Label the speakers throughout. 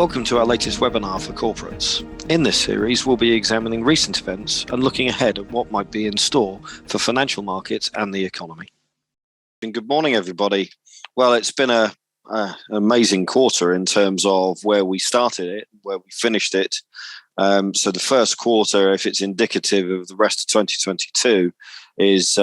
Speaker 1: Welcome to our latest webinar for corporates. In this series, we'll be examining recent events and looking ahead at what might be in store for financial markets and the economy. And good morning, everybody. Well, it's been an amazing quarter in terms of where we started it, where we finished it. So the first quarter, if it's indicative of the rest of 2022, is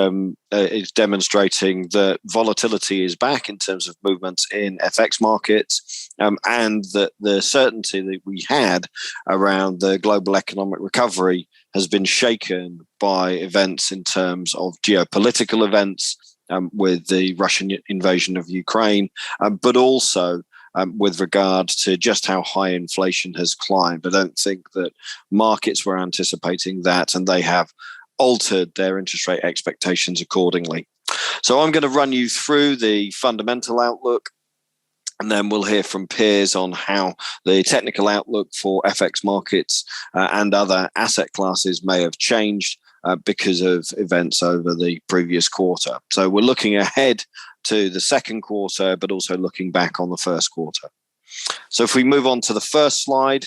Speaker 1: demonstrating that volatility is back in terms of movements in FX markets, and that the certainty that we had around the global economic recovery has been shaken by events in terms of geopolitical events, with the Russian invasion of Ukraine, but also with regard to just how high inflation has climbed. I don't think that markets were anticipating that, and they have altered their interest rate expectations accordingly. So I'm going to run you through the fundamental outlook, and then we'll hear from Piers on how the technical outlook for FX markets and other asset classes may have changed because of events over the previous quarter. So we're looking ahead to the second quarter, but also looking back on the first quarter. So if we move on to the first slide,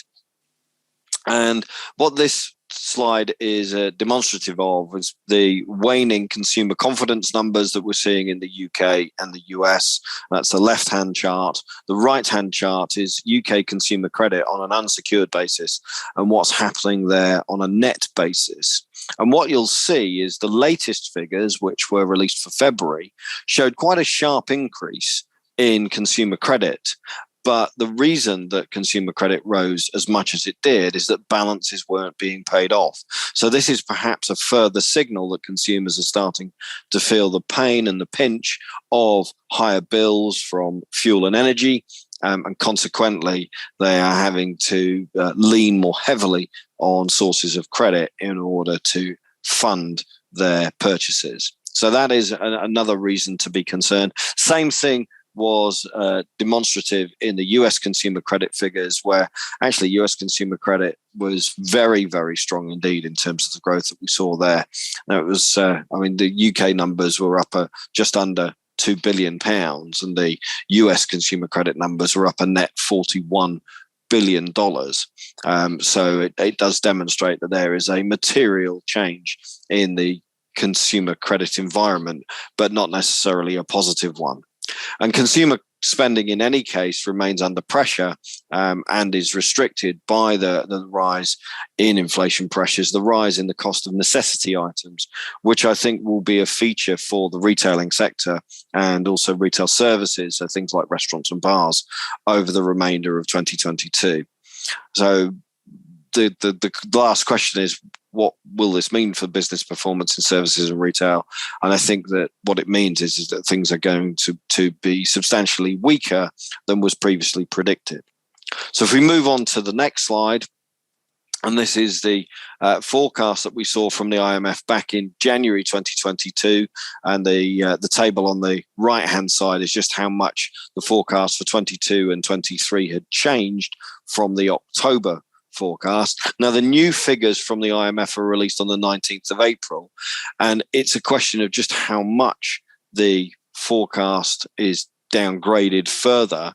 Speaker 1: and what this slide is demonstrative of is the waning consumer confidence numbers that we're seeing in the UK and the US. That's the left-hand chart. The right-hand chart is UK consumer credit on an unsecured basis and what's happening there on a net basis. And what you'll see is the latest figures, which were released for February, showed quite a sharp increase in consumer credit. But the reason that consumer credit rose as much as it did is that balances weren't being paid off. So this is perhaps a further signal that consumers are starting to feel the pain and the pinch of higher bills from fuel and energy. And consequently, they are having to lean more heavily on sources of credit in order to fund their purchases. So that is another reason to be concerned. Same thing was demonstrative in the US consumer credit figures, where actually US consumer credit was very, very strong indeed in terms of the growth that we saw there. Now it was, the UK numbers were up just under £2 billion, and the US consumer credit numbers were up a net $41 billion. So it does demonstrate that there is a material change in the consumer credit environment, but not necessarily a positive one. And consumer spending in any case remains under pressure and is restricted by the rise in inflation pressures, the rise in the cost of necessity items, which I think will be a feature for the retailing sector and also retail services, so things like restaurants and bars, over the remainder of 2022. So the last question is, what will this mean for business performance in services and retail? And I think that what it means is that things are going to be substantially weaker than was previously predicted. So if we move on to the next slide, and this is the forecast that we saw from the IMF back in January 2022, and the table on the right-hand side is just how much the forecast for 22 and 23 had changed from the October forecast. Now, the new figures from the IMF are released on the 19th of April, and it's a question of just how much the forecast is downgraded further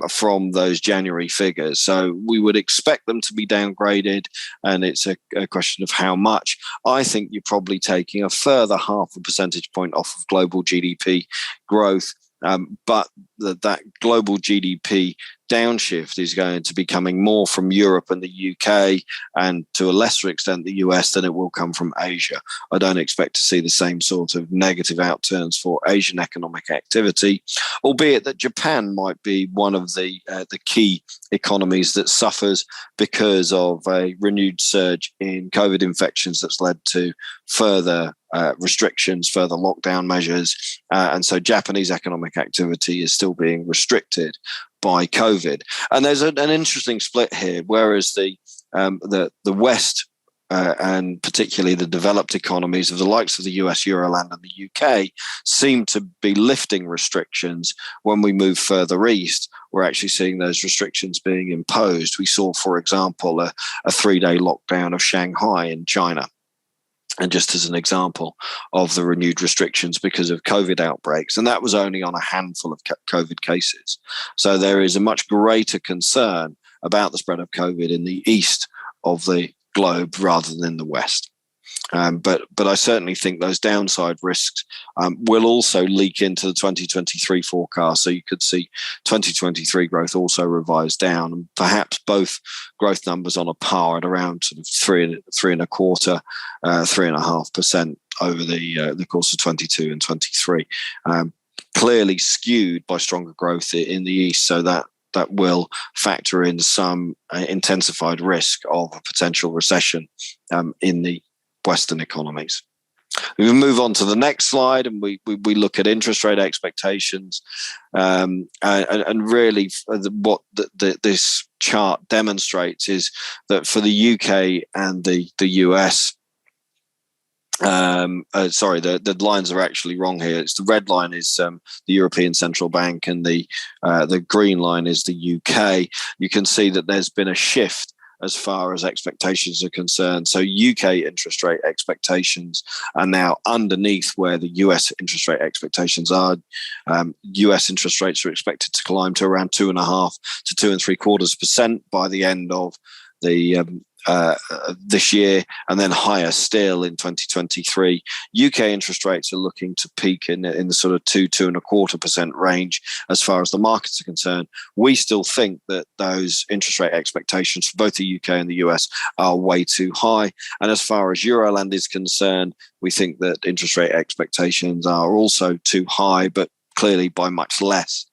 Speaker 1: from those January figures. So we would expect them to be downgraded, and it's a question of how much. I think you're probably taking a further 0.5 percentage point off of global GDP growth, but that global GDP downshift is going to be coming more from Europe and the UK, and to a lesser extent the US, than it will come from Asia. I don't expect to see the same sort of negative outturns for Asian economic activity, albeit that Japan might be one of the key economies that suffers because of a renewed surge in COVID infections that's led to further restrictions, further lockdown measures, and so Japanese economic activity is still being restricted by COVID. And there's an interesting split here, whereas the West and particularly the developed economies of the likes of the US, Euroland, and the UK seem to be lifting restrictions. When we move further east, we're actually seeing those restrictions being imposed. We saw, for example, a 3-day lockdown of Shanghai in China. And just as an example of the renewed restrictions because of COVID outbreaks, and that was only on a handful of COVID cases. So there is a much greater concern about the spread of COVID in the east of the globe rather than in the west. But I certainly think those downside risks will also leak into the 2023 forecast. So you could see 2023 growth also revised down, and perhaps both growth numbers on a par at around sort of 3.25%, 3.5% over the course of 22 and 23. Clearly skewed by stronger growth in the east, so that will factor in some intensified risk of a potential recession in the Western economies. We move on to the next slide, and we look at interest rate expectations, and really what this chart demonstrates is that for the UK and the US. The lines are actually wrong here. It's the red line is the European Central Bank, and the green line is the UK. You can see that there's been a shift as far as expectations are concerned. So UK interest rate expectations are now underneath where the US interest rate expectations are. US interest rates are expected to climb to around 2.5% to 2.75% by the end of the this year, and then higher still in 2023. UK interest rates are looking to peak in the sort of 2.25% range as far as the markets are concerned. We still think that those interest rate expectations for both the UK and the US are way too high. And as far as Euroland is concerned, we think that interest rate expectations are also too high, but clearly by much less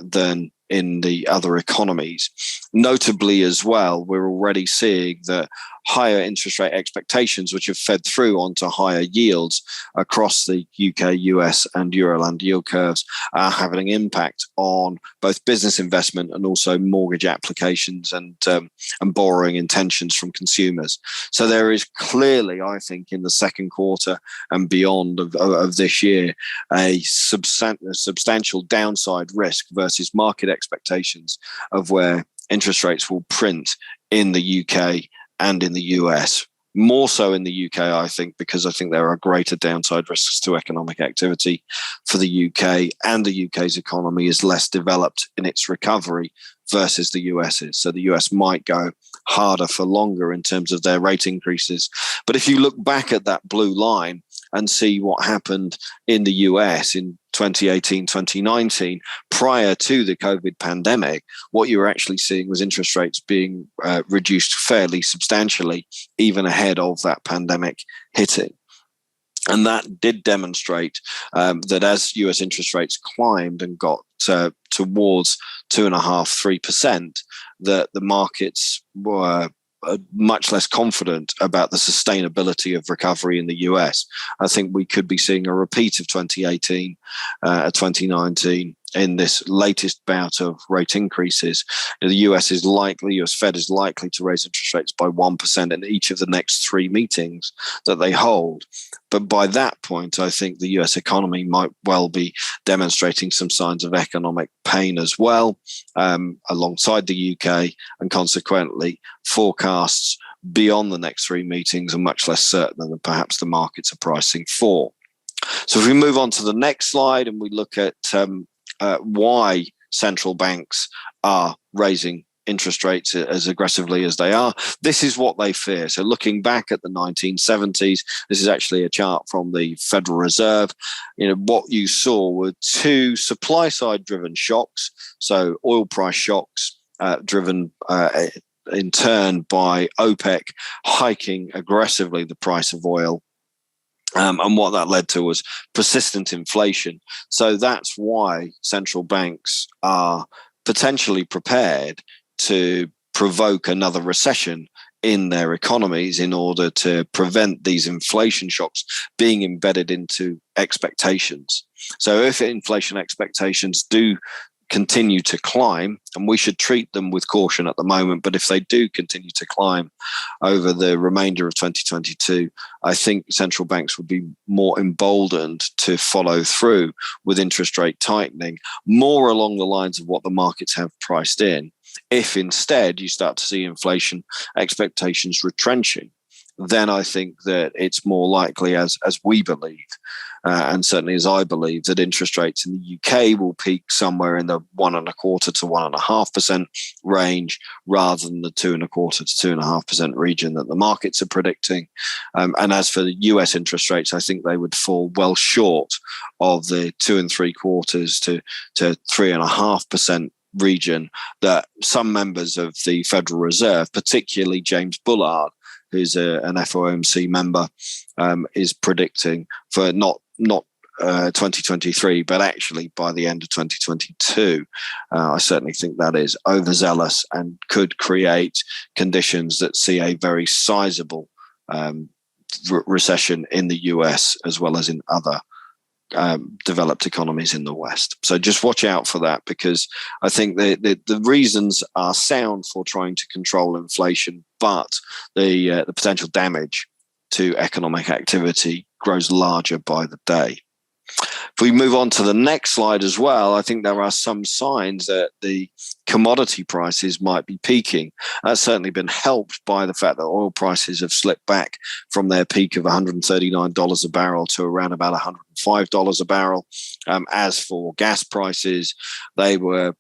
Speaker 1: than in the other economies. Notably as well, we're already seeing that higher interest rate expectations, which have fed through onto higher yields across the UK, US and Euroland yield curves, are having an impact on both business investment and also mortgage applications and borrowing intentions from consumers. So there is clearly, I think, in the second quarter and beyond of this year, a substantial downside risk versus market expectations of where interest rates will print in the UK and in the US. More so in the UK, I think, because I think there are greater downside risks to economic activity for the UK, and the UK's economy is less developed in its recovery versus the US's. So the US might go harder for longer in terms of their rate increases. But if you look back at that blue line and see what happened in the US in 2018, 2019, prior to the COVID pandemic, what you were actually seeing was interest rates being reduced fairly substantially, even ahead of that pandemic hitting. And that did demonstrate that as US interest rates climbed and got towards 2.5%, 3%, that the markets were much less confident about the sustainability of recovery in the US. I think we could be seeing a repeat of 2018, 2019 in this latest bout of rate increases. The US Fed is likely to raise interest rates by 1% in each of the next 3 meetings that they hold. But by that point, I think the US economy might well be demonstrating some signs of economic pain as well, alongside the UK, and consequently forecasts beyond the next 3 meetings are much less certain than perhaps the markets are pricing for. So if we move on to the next slide and we look at why central banks are raising interest rates as aggressively as they are, this is what they fear. So looking back at the 1970s, this is actually a chart from the Federal Reserve. What you saw were 2 supply side driven shocks. So oil price shocks driven in turn by OPEC hiking aggressively the price of oil. And what that led to was persistent inflation. So that's why central banks are potentially prepared to provoke another recession in their economies in order to prevent these inflation shocks being embedded into expectations. So if inflation expectations do continue to climb, and we should treat them with caution at the moment, but if they do continue to climb over the remainder of 2022, I think central banks will be more emboldened to follow through with interest rate tightening, more along the lines of what the markets have priced in. If instead you start to see inflation expectations retrenching, then I think that it's more likely, as we believe, and certainly as I believe that interest rates in the UK will peak somewhere in the 1.25% to 1.5% range, rather than the 2.25% to 2.5% region that the markets are predicting. And as for the US interest rates, I think they would fall well short of the 2.75% to 3.5% region that some members of the Federal Reserve, particularly James Bullard, who's an FOMC member, is predicting for not 2023, but actually by the end of 2022. I certainly think that is overzealous and could create conditions that see a very sizable recession in the US as well as in other developed economies in the West. So just watch out for that, because I think the reasons are sound for trying to control inflation, but the potential damage to economic activity grows larger by the day. If we move on to the next slide as well, I think there are some signs that the commodity prices might be peaking. That's certainly been helped by the fact that oil prices have slipped back from their peak of $139 a barrel to around about $105 a barrel. As for gas prices, they were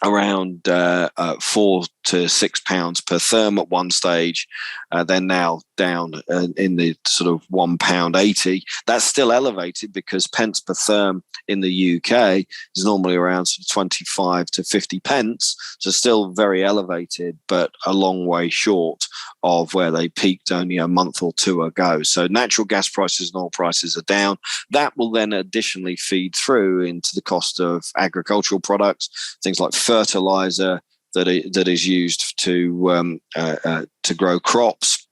Speaker 1: around £4 to £6 per therm at one stage. They're now down in the sort of £1.80. That's still elevated because pence per therm in the UK is normally around sort of 25 to 50 pence. So still very elevated, but a long way short of where they peaked only a month or two ago. So natural gas prices and oil prices are down. That will then additionally feed through into the cost of agricultural products, things like fertilizer that is used to grow crops.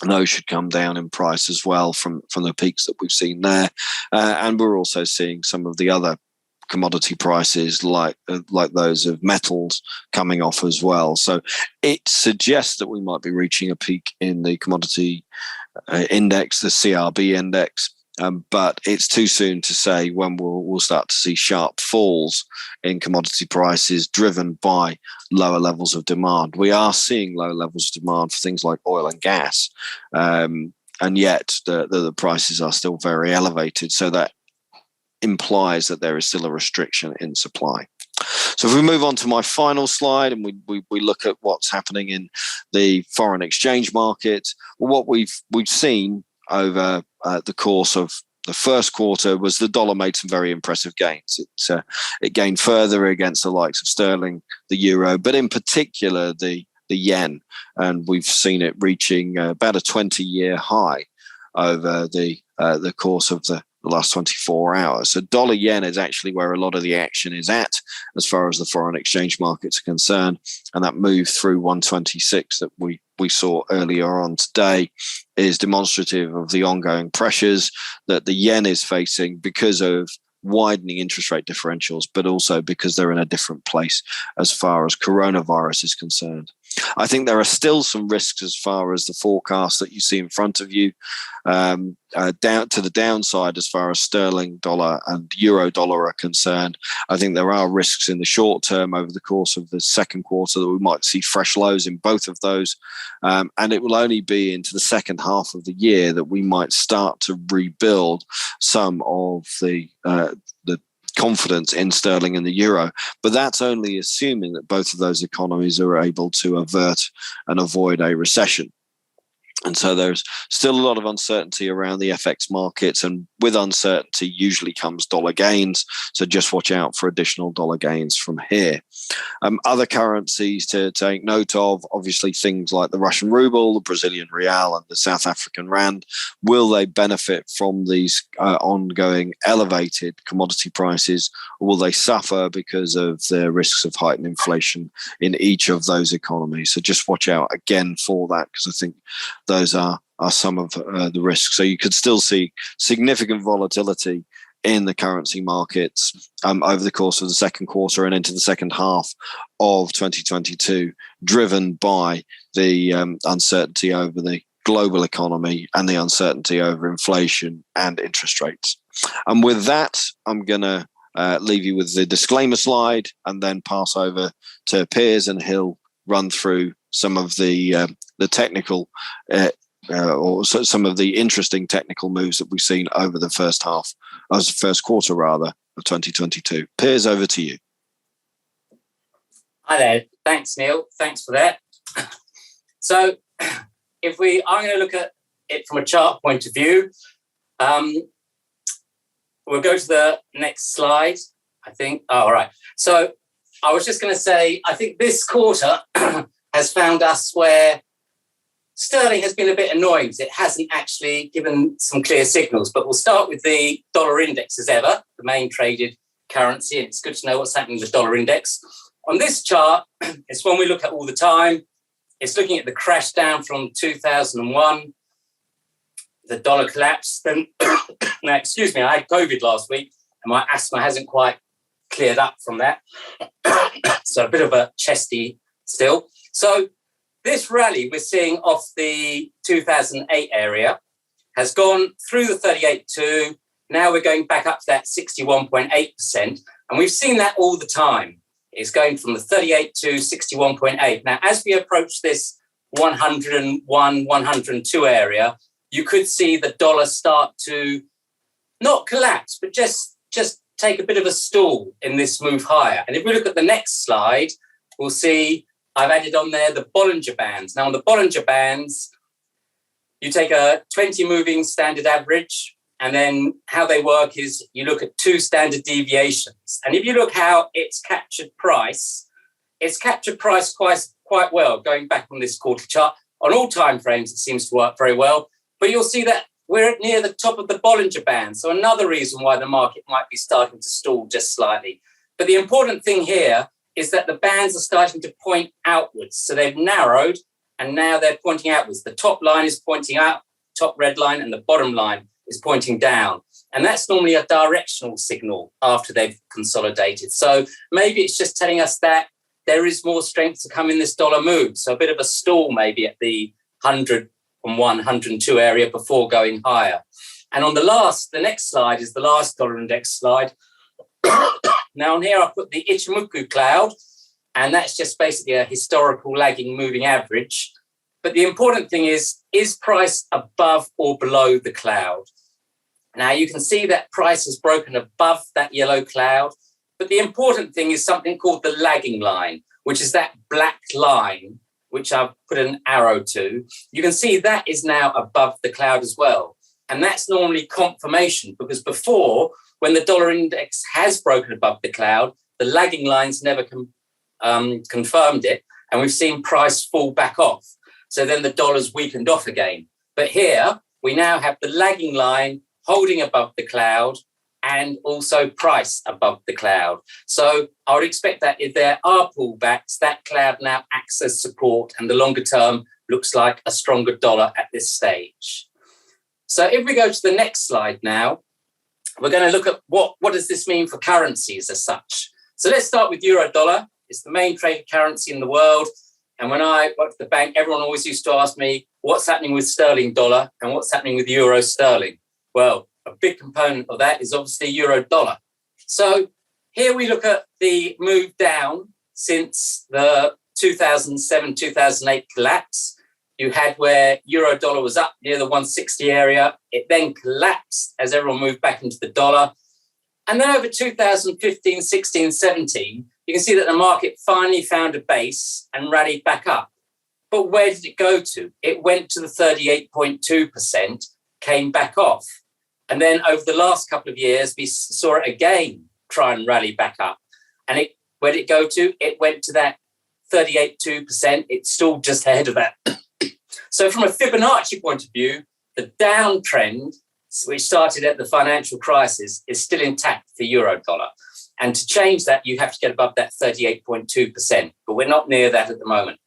Speaker 1: And those should come down in price as well from the peaks that we've seen there. And we're also seeing some of the other commodity prices like those of metals coming off as well. So it suggests that we might be reaching a peak in the commodity index, the CRB index. But it's too soon to say when we'll start to see sharp falls in commodity prices driven by lower levels of demand. We are seeing low levels of demand for things like oil and gas, and yet the prices are still very elevated. So that implies that there is still a restriction in supply. So if we move on to my final slide and we look at what's happening in the foreign exchange market, well, what we've seen over the course of the first quarter was the dollar made some very impressive gains. It gained further against the likes of sterling, the euro, but in particular the yen, and we've seen it reaching about a 20-year high over the course of the last 24 hours. So dollar yen is actually where a lot of the action is at as far as the foreign exchange markets are concerned, and that move through 126 that we saw earlier on today is demonstrative of the ongoing pressures that the yen is facing because of widening interest rate differentials, but also because they're in a different place as far as coronavirus is concerned. I think there are still some risks as far as the forecast that you see in front of you, down to the downside as far as sterling dollar and euro dollar are concerned. I think there are risks in the short term over the course of the second quarter that we might see fresh lows in both of those. And it will only be into the second half of the year that we might start to rebuild some of the confidence in sterling and the euro. But that's only assuming that both of those economies are able to avert and avoid a recession. And so there's still a lot of uncertainty around the FX markets, and with uncertainty usually comes dollar gains. So just watch out for additional dollar gains from here. Other currencies to take note of, obviously things like the Russian ruble, the Brazilian real, and the South African rand. Will they benefit from these ongoing elevated commodity prices, or will they suffer because of the risks of heightened inflation in each of those economies? So just watch out again for that, because I think those are some of the risks. So you could still see significant volatility in the currency markets over the course of the second quarter and into the second half of 2022, driven by the uncertainty over the global economy and the uncertainty over inflation and interest rates. And with that, I'm going to leave you with the disclaimer slide and then pass over to Piers, and he'll run through some of the technical or some of the interesting technical moves that we've seen over the first quarter rather, of 2022. Piers, over to you.
Speaker 2: Hi there. Thanks, Neil. Thanks for that. So I'm going to look at it from a chart point of view. We'll go to the next slide, I think. Oh, all right. So I was just going to say, I think this quarter has found us where sterling has been a bit annoying. It hasn't actually given some clear signals, but we'll start with the dollar index as ever, the main traded currency. And it's good to know what's happening with the dollar index. On this chart, it's one we look at all the time. It's looking at the crash down from 2001. The dollar collapsed. Then, now, excuse me, I had COVID last week and my asthma hasn't quite cleared up from that. So a bit of a chesty still. So this rally we're seeing off the 2008 area has gone through the 38.2. Now we're going back up to that 61.8%. And we've seen that all the time. It's going from the 38 to 61.8. Now, as we approach this 101, 102 area, you could see the dollar start to not collapse, but just take a bit of a stall in this move higher. And if we look at the next slide, we'll see I've added on there the Bollinger Bands. Now, on the Bollinger Bands, you take a 20 moving standard average, and then how they work is you look at 2 standard deviations. And if you look how it's captured price quite well, going back on this quarter chart. On all time frames, it seems to work very well. But you'll see that we're near the top of the Bollinger Band. So another reason why the market might be starting to stall just slightly. But the important thing here is that the bands are starting to point outwards. So they've narrowed and now they're pointing outwards. The top line is pointing up, top red line, and the bottom line is pointing down. And that's normally a directional signal after they've consolidated. So maybe it's just telling us that there is more strength to come in this dollar move. So a bit of a stall maybe at the 101, 102 area before going higher. And on the next slide is the last dollar index slide. Now on here I put the Ichimoku cloud, and that's just basically a historical lagging moving average. But the important thing is price above or below the cloud? Now you can see that price has broken above that yellow cloud, but the important thing is something called the lagging line, which is that black line, which I've put an arrow to. You can see that is now above the cloud as well. And that's normally confirmation, because before, when the dollar index has broken above the cloud, the lagging lines never confirmed it, and we've seen price fall back off. So then the dollar's weakened off again. But here, we now have the lagging line holding above the cloud and also price above the cloud. So I would expect that if there are pullbacks, that cloud now acts as support, and the longer term looks like a stronger dollar at this stage. So if we go to the next slide now, we're going to look at what does this mean for currencies as such. So let's start with euro dollar. It's the main traded currency in the world. And when I worked at the bank, everyone always used to ask me, what's happening with sterling dollar and what's happening with euro sterling? Well, a big component of that is obviously euro dollar. So here we look at the move down since the 2007-2008 collapse. You had where euro dollar was up near the 160 area. It then collapsed as everyone moved back into the dollar. And then over 2015, 16, 17, you can see that the market finally found a base and rallied back up. But where did it go to? It went to the 38.2%, came back off. And then over the last couple of years, we saw it again try and rally back up. And where did it go to? It went to that 38.2%. It's still just ahead of that. So from a Fibonacci point of view, the downtrend, which started at the financial crisis, is still intact for euro dollar. And to change that, you have to get above that 38.2%. But we're not near that at the moment.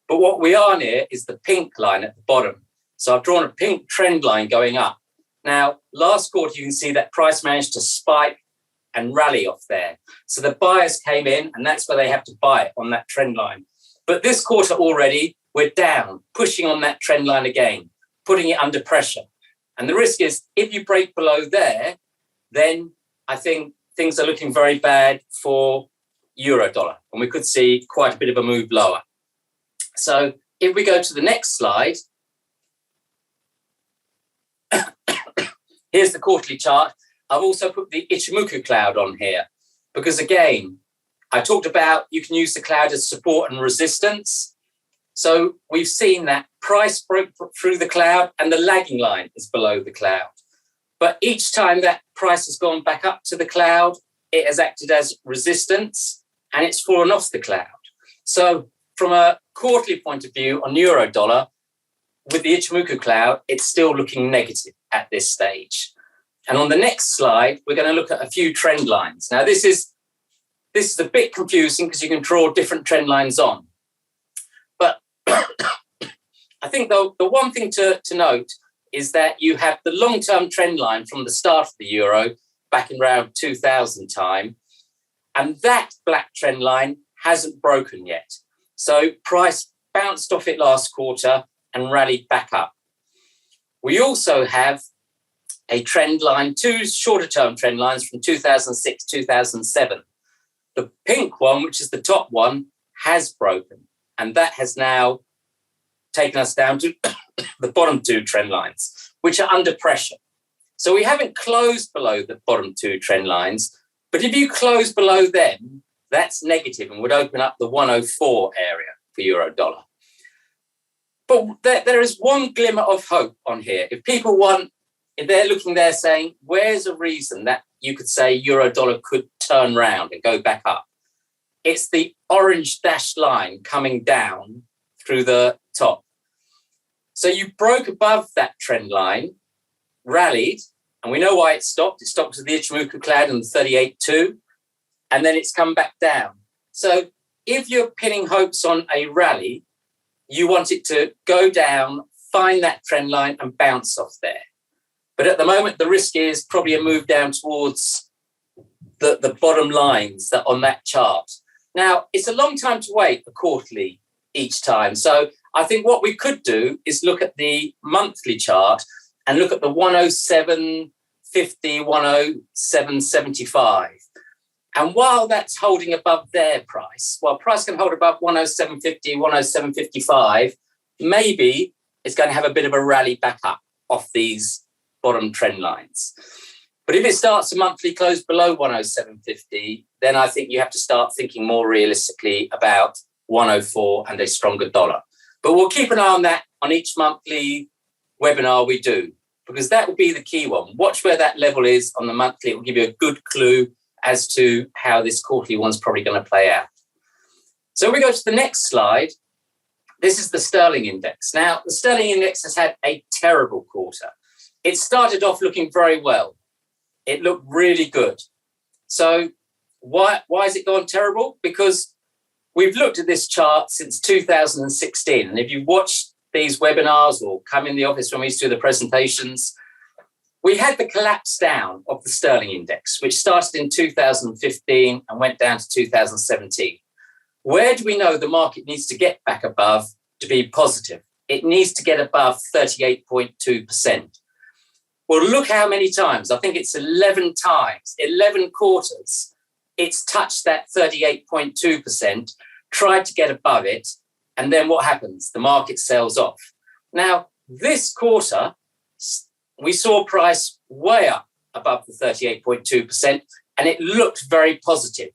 Speaker 2: But what we are near is the pink line at the bottom. So I've drawn a pink trend line going up. Now, last quarter, you can see that price managed to spike and rally off there. So the buyers came in, and that's where they have to buy it on that trend line. But this quarter already, we're down, pushing on that trend line again, putting it under pressure. And the risk is if you break below there, then I think things are looking very bad for euro dollar, and we could see quite a bit of a move lower. So if we go to the next slide, Here's the quarterly chart. I've also put the Ichimoku cloud on here because, again, I talked about you can use the cloud as support and resistance. So we've seen that price broke through the cloud and the lagging line is below the cloud. But each time that price has gone back up to the cloud, it has acted as resistance and it's fallen off the cloud. So from a quarterly point of view on euro dollar, with the Ichimoku cloud, it's still looking negative at this stage. And on the next slide, we're going to look at a few trend lines. Now, this is a bit confusing because you can draw different trend lines on. But I think the one thing to note is that you have the long-term trend line from the start of the euro back in around 2000 time. And that black trend line hasn't broken yet. So price bounced off it last quarter and rallied back up. We also have a trend line, two shorter term trend lines from 2006, 2007. The pink one, which is the top one, has broken. And that has now taken us down to the bottom two trend lines, which are under pressure. So we haven't closed below the bottom two trend lines, but if you close below them, that's negative and would open up the 104 area for euro dollar. But there is one glimmer of hope on here. If they're looking there saying, where's a reason that you could say euro dollar could turn round and go back up? It's the orange dashed line coming down through the top. So you broke above that trend line, rallied, and we know why it stopped. It stopped with the Ichimoku cloud and the 38.2, and then it's come back down. So if you're pinning hopes on a rally, you want it to go down, find that trend line and bounce off there. But at the moment, the risk is probably a move down towards the bottom lines that on that chart. Now, it's a long time to wait a quarterly each time. So I think what we could do is look at the monthly chart and look at the 107.50, 107.75. And while that's holding above their price, while price can hold above 107.50, 107.55, maybe it's going to have a bit of a rally back up off these bottom trend lines. But if it starts a monthly close below 107.50, then I think you have to start thinking more realistically about 104 and a stronger dollar. But we'll keep an eye on that on each monthly webinar we do, because that will be the key one. Watch where that level is on the monthly. It will give you a good clue as to how this quarterly one's probably going to play out. So we go to the next slide. This is the sterling index. Now, the sterling index has had a terrible quarter. It started off looking very well. It looked really good. So why has it gone terrible? Because we've looked at this chart since 2016. And if you watch these webinars or come in the office when we used to do the presentations, we had the collapse down of the sterling index, which started in 2015 and went down to 2017. Where do we know the market needs to get back above to be positive? It needs to get above 38.2%. Well, look how many times. I think it's 11 times, 11 quarters. It's touched that 38.2%, tried to get above it, and then what happens? The market sells off. Now, this quarter, we saw price way up above the 38.2%, and it looked very positive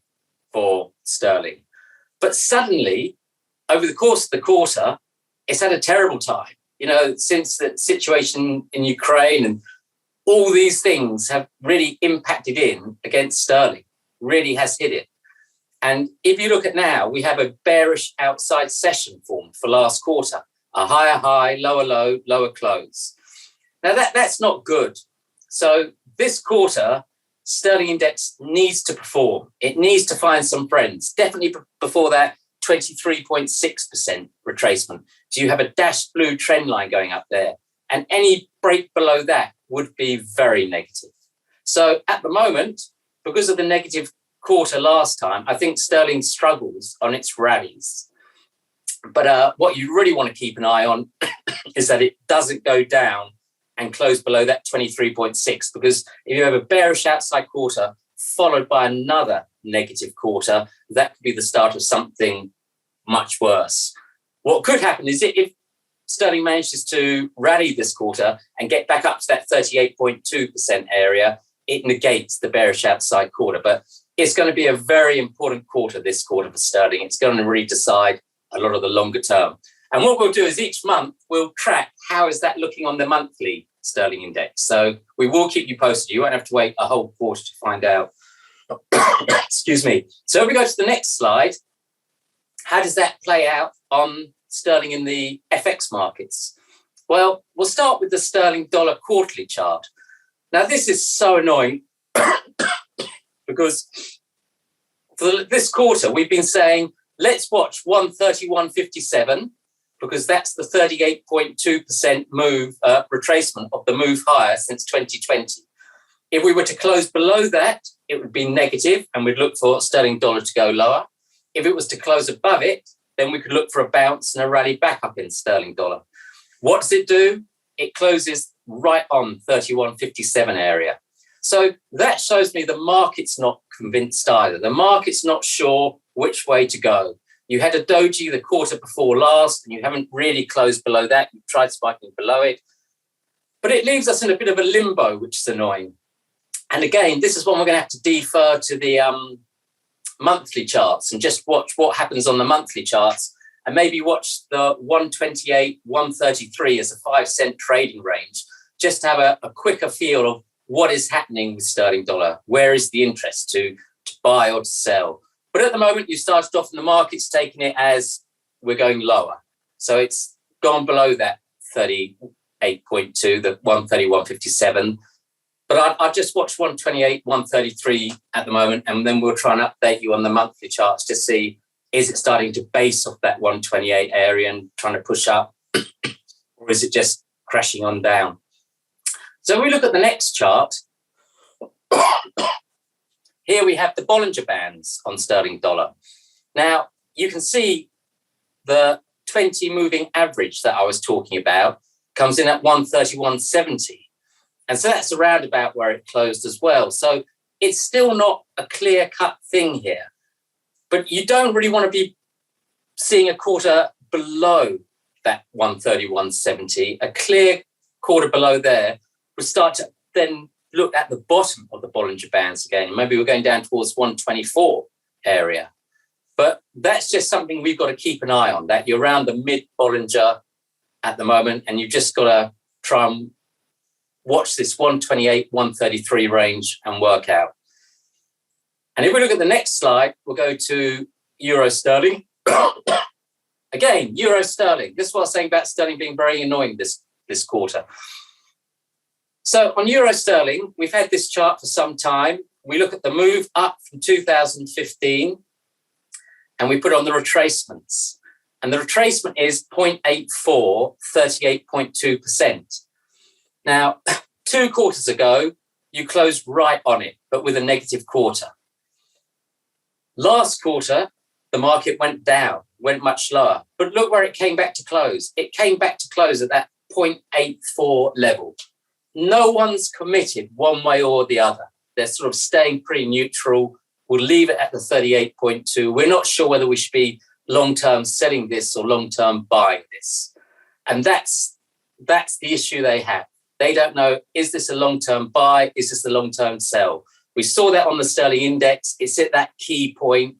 Speaker 2: for sterling. But suddenly, over the course of the quarter, it's had a terrible time. You know, since the situation in Ukraine and all these things have really impacted in against sterling, really has hit it. And if you look at now, we have a bearish outside session formed for last quarter, a higher high, lower low, lower close. Now that's not good. So this quarter, sterling index needs to perform. It needs to find some friends, definitely before that 23.6% retracement. So you have a dashed blue trend line going up there. And any break below that would be very negative. So at the moment, because of the negative quarter last time, I think sterling struggles on its rallies. But what you really want to keep an eye on is that it doesn't go down and close below that 23.6, because if you have a bearish outside quarter followed by another negative quarter, that could be the start of something much worse. What could happen is if sterling manages to rally this quarter and get back up to that 38.2% area, it negates the bearish outside quarter. But it's going to be a very important quarter, this quarter for sterling. It's going to really decide a lot of the longer term. And what we'll do is each month we'll track how is that looking on the monthly sterling index. So we will keep you posted. You won't have to wait a whole quarter to find out. Excuse me. So if we go to the next slide, how does that play out on sterling in the FX markets? Well, we'll start with the sterling dollar quarterly chart. Now, this is so annoying because for this quarter, we've been saying, let's watch 131.57 because that's the 38.2% move, retracement of the move higher since 2020. If we were to close below that, it would be negative and we'd look for sterling dollar to go lower. If it was to close above it, then we could look for a bounce and a rally back up in sterling dollar. What does it do? It closes right on 31.57 area. So that shows me the market's not convinced either. The market's not sure which way to go. You had a doji the quarter before last and you haven't really closed below that. You've tried spiking below it. But it leaves us in a bit of a limbo, which is annoying. And again, this is one we're going to have to defer to the monthly charts and just watch what happens on the monthly charts and maybe watch the 128, 133 as a 5-cent trading range, just to have a quicker feel of what is happening with sterling dollar. Where is the interest to buy or to sell? But at the moment, you started off in the market's taking it as we're going lower. So it's gone below that 38.2, the 131.57. But I've just watched 128, 133 at the moment, and then we'll try and update you on the monthly charts to see, is it starting to base off that 128 area and trying to push up, or is it just crashing on down? So we look at the next chart. Here we have the Bollinger Bands on sterling dollar. Now, you can see the 20 moving average that I was talking about comes in at 131.70. And so that's around about where it closed as well. So it's still not a clear-cut thing here. But you don't really want to be seeing a quarter below that 131.70. A clear quarter below there would start to then look at the bottom of the Bollinger Bands again. Maybe we're going down towards 124 area. But that's just something we've got to keep an eye on, that you're around the mid-Bollinger at the moment, and you've just got to try and watch this 128, 133 range and work out. And if we look at the next slide, we'll go to Euro Sterling. Again, Euro Sterling. This is what I was saying about sterling being very annoying this quarter. So on Euro Sterling, we've had this chart for some time. We look at the move up from 2015 and we put on the retracements. And the retracement is 0.84, 38.2%. Now, 2 quarters ago, you closed right on it, but with a negative quarter. Last quarter, the market went down, went much lower. But look where it came back to close. It came back to close at that 0.84 level. No one's committed one way or the other. They're sort of staying pretty neutral. We'll leave it at the 38.2. We're not sure whether we should be long-term selling this or long-term buying this. And that's the issue they have. They don't know, is this a long-term buy? Is this a long-term sell? We saw that on the sterling index. It's at that key point.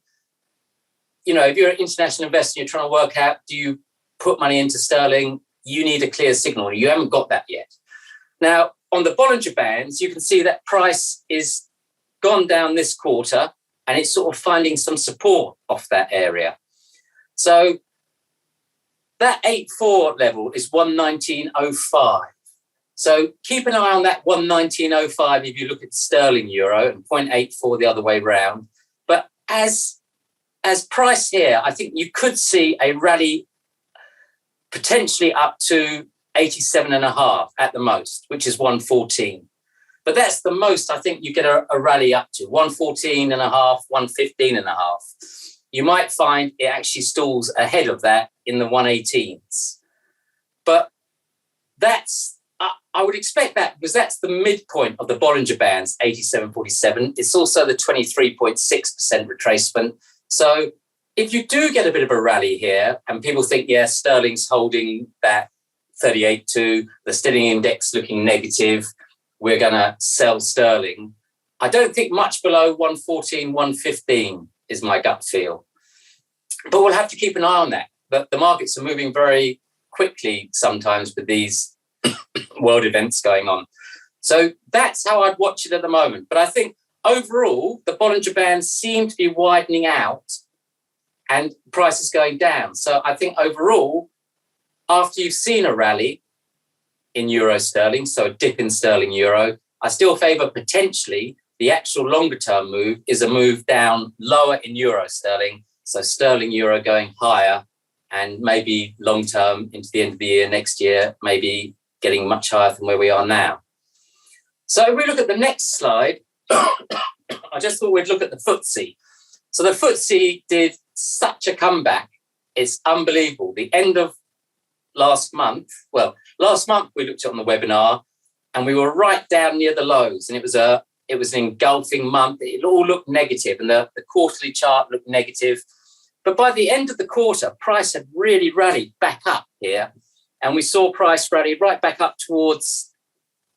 Speaker 2: You know, if you're an international investor, you're trying to work out, do you put money into sterling? You need a clear signal. You haven't got that yet. Now, on the Bollinger Bands, you can see that price is gone down this quarter and it's sort of finding some support off that area. So that 8.4 level is 119.05. So keep an eye on that 119.05 if you look at sterling euro and 0.84 the other way round. But as price here, I think you could see a rally potentially up to 87.5 at the most, which is 114. But that's the most I think you get a rally up to, 114.5, 115.5. You might find it actually stalls ahead of that in the 118s. But I would expect that because that's the midpoint of the Bollinger Bands, 87.47. It's also the 23.6% retracement. So if you do get a bit of a rally here and people think, yeah, sterling's holding that 38.2, the sterling index looking negative. We're going to sell sterling. I don't think much below 114, 115 is my gut feel. But we'll have to keep an eye on that. But the markets are moving very quickly sometimes with these world events going on. So that's how I'd watch it at the moment. But I think overall, the Bollinger Bands seem to be widening out and prices going down. So I think overall, after you've seen a rally in euro sterling, so a dip in sterling euro, I still favour potentially the actual longer term move is a move down lower in euro sterling. So sterling euro going higher and maybe long term into the end of the year, next year, maybe getting much higher than where we are now. So if we look at the next slide, I just thought we'd look at the FTSE. So the FTSE did such a comeback. It's unbelievable. The end of last month we looked at on the webinar and we were right down near the lows, and it was an engulfing month. It all looked negative and the quarterly chart looked negative. But by the end of the quarter, price had really rallied back up here, and we saw price rally right back up towards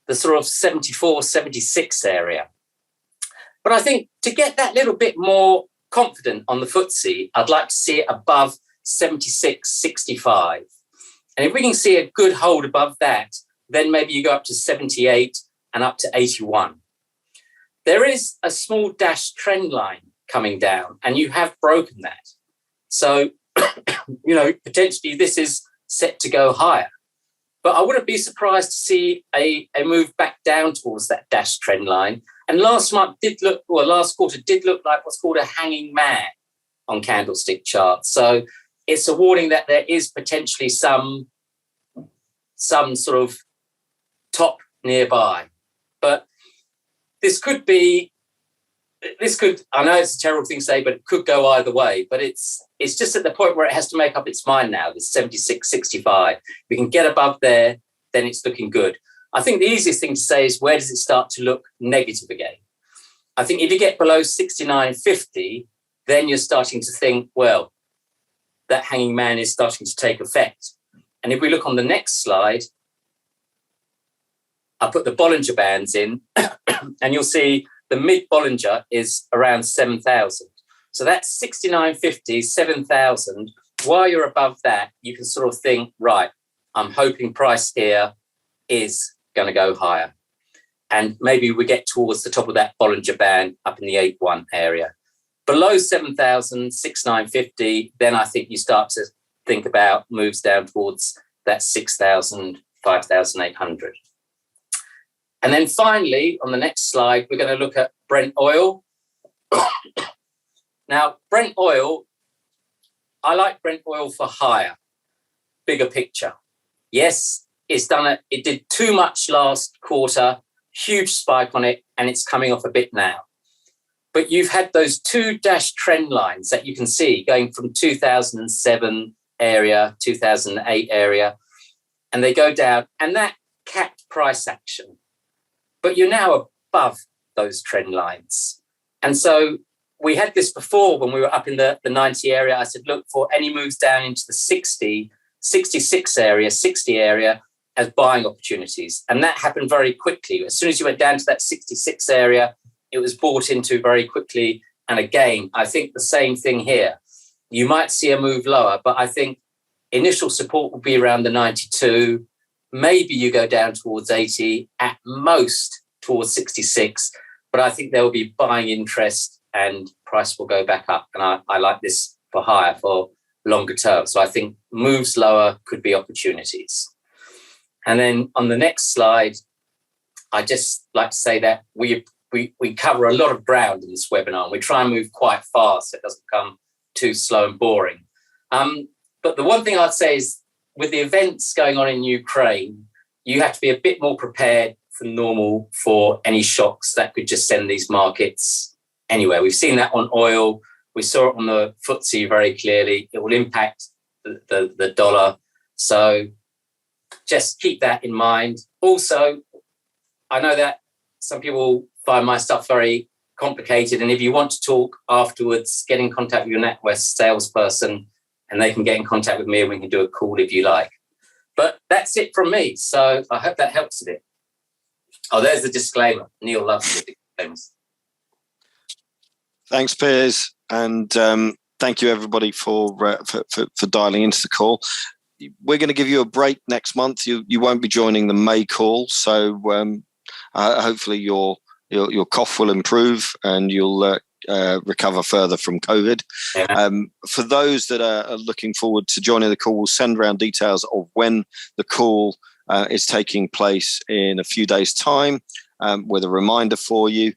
Speaker 2: the sort of 74, 76 area. But I think to get that little bit more confident on the FTSE, I'd like to see it above 76, 65. And if we can see a good hold above that, then maybe you go up to 78 and up to 81. There is a small dash trend line coming down, and you have broken that. So, potentially this is set to go higher. But I wouldn't be surprised to see a move back down towards that dash trend line. And last quarter did look like what's called a hanging man on candlestick charts. So it's a warning that there is potentially some sort of top nearby. But this could, I know it's a terrible thing to say, but it could go either way. But it's just at the point where it has to make up its mind now, this 76, 65. If we can get above there, then it's looking good. I think the easiest thing to say is, where does it start to look negative again? I think if you get below 69.50, then you're starting to think, well, that hanging man is starting to take effect. And if we look on the next slide, I put the Bollinger Bands in, and you'll see the mid Bollinger is around 7,000. So that's 69.50, 7,000. While you're above that, you can sort of think, right, I'm hoping price here is going to go higher. And maybe we get towards the top of that Bollinger Band up in the 8.1 area. Below 7,000, 6,950, then I think you start to think about moves down towards that 6,000, 5,800. And then finally, on the next slide, we're going to look at Brent oil. Now, Brent oil, I like Brent oil for higher, bigger picture. Yes, it did too much last quarter, huge spike on it, and it's coming off a bit now. But you've had those two dash trend lines that you can see going from 2007 area, 2008 area, and they go down, and that capped price action. But you're now above those trend lines. And so we had this before when we were up in the 90 area. I said, look for any moves down into the 60, 66 area, 60 area as buying opportunities. And that happened very quickly. As soon as you went down to that 66 area, it was bought into very quickly. And again, I think the same thing here. You might see a move lower, but I think initial support will be around the 92. Maybe you go down towards 80, at most towards 66. But I think there will be buying interest and price will go back up. And I like this for higher, for longer term. So I think moves lower could be opportunities. And then on the next slide, I just like to say that we cover a lot of ground in this webinar, and we try and move quite fast so it doesn't become too slow and boring. But the one thing I'd say is, with the events going on in Ukraine, you have to be a bit more prepared than normal for any shocks that could just send these markets anywhere. We've seen that on oil. We saw it on the FTSE very clearly. It will impact the dollar. So just keep that in mind. Also, I know that some people find my stuff very complicated. And if you want to talk afterwards, get in contact with your NatWest salesperson, and they can get in contact with me and we can do a call if you like. But that's it from me. So I hope that helps a bit. Oh, there's the disclaimer. Neil loves the disclaimers.
Speaker 1: Thanks, Piers, and thank you everybody for dialing into the call. We're going to give you a break next month. You won't be joining the May call, so hopefully your cough will improve and you'll recover further from COVID.
Speaker 2: Yeah.
Speaker 1: For those that are looking forward to joining the call, we'll send around details of when the call is taking place in a few days' time. With a reminder for you,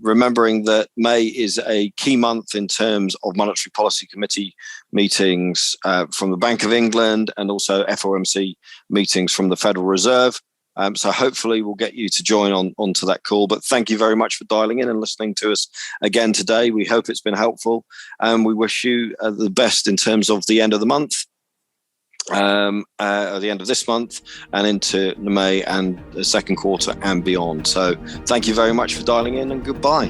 Speaker 1: remembering that May is a key month in terms of Monetary Policy Committee meetings from the Bank of England and also FOMC meetings from the Federal Reserve. So hopefully we'll get you to join onto that call. But thank you very much for dialing in and listening to us again today. We hope it's been helpful, and we wish you the best in terms of the end of the month. At the end of this month and into May and the second quarter and beyond. So thank you very much for dialing in, and goodbye.